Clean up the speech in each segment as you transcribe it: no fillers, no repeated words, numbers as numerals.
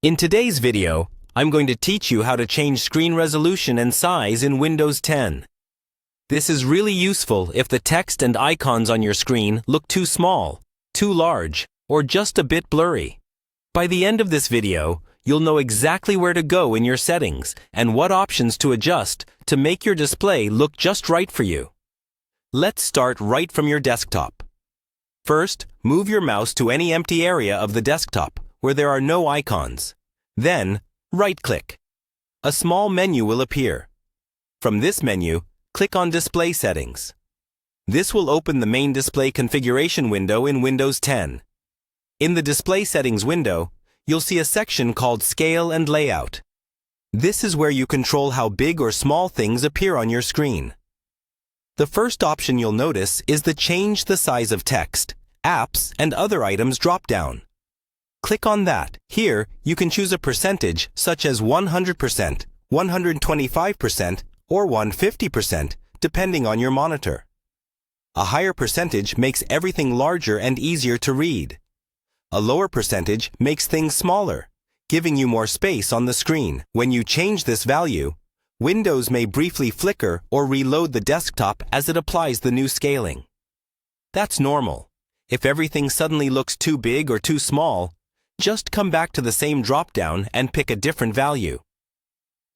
In today's video, I'm going to teach you how to change screen resolution and size in Windows 10. This is really useful if the text and icons on your screen look too small, too large, or just a bit blurry. By the end of this video, you'll know exactly where to go in your settings and what options to adjust to make your display look just right for you. Let's start right from your desktop. First, move your mouse to any empty area of the desktop where there are no icons. Then, right-click. A small menu will appear. From this menu, click on Display Settings. This will open the main display configuration window in Windows 10. In the Display Settings window, you'll see a section called Scale and Layout. This is where you control how big or small things appear on your screen. The first option you'll notice is the Change the Size of Text, Apps, and Other Items drop-down. Click on that. Here, you can choose a percentage such as 100%, 125%, or 150%, depending on your monitor. A higher percentage makes everything larger and easier to read. A lower percentage makes things smaller, giving you more space on the screen. When you change this value, Windows may briefly flicker or reload the desktop as it applies the new scaling. That's normal. If everything suddenly looks too big or too small, just come back to the same drop-down and pick a different value.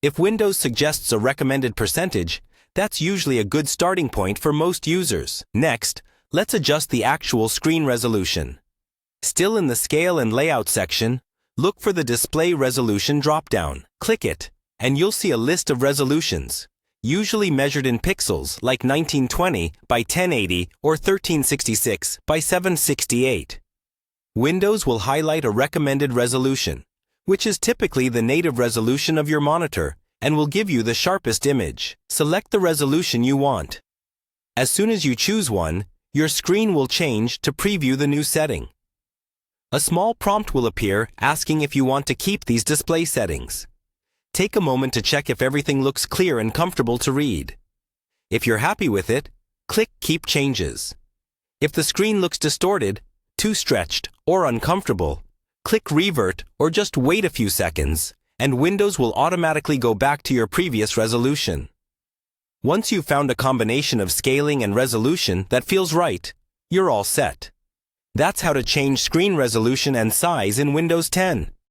If Windows suggests a recommended percentage, that's usually a good starting point for most users. Next, let's adjust the actual screen resolution. Still in the Scale and Layout section, look for the Display Resolution drop-down. Click it, and you'll see a list of resolutions, usually measured in pixels like 1920 by 1080 or 1366 by 768. Windows will highlight a recommended resolution, which is typically the native resolution of your monitor and will give you the sharpest image. Select the resolution you want. As soon as you choose one, your screen will change to preview the new setting. A small prompt will appear asking if you want to keep these display settings. Take a moment to check if everything looks clear and comfortable to read. If you're happy with it, click Keep Changes. If the screen looks distorted, too stretched, or uncomfortable, click Revert or just wait a few seconds, and Windows will automatically go back to your previous resolution. Once you've found a combination of scaling and resolution that feels right, you're all set. That's how to change screen resolution and size in Windows 10.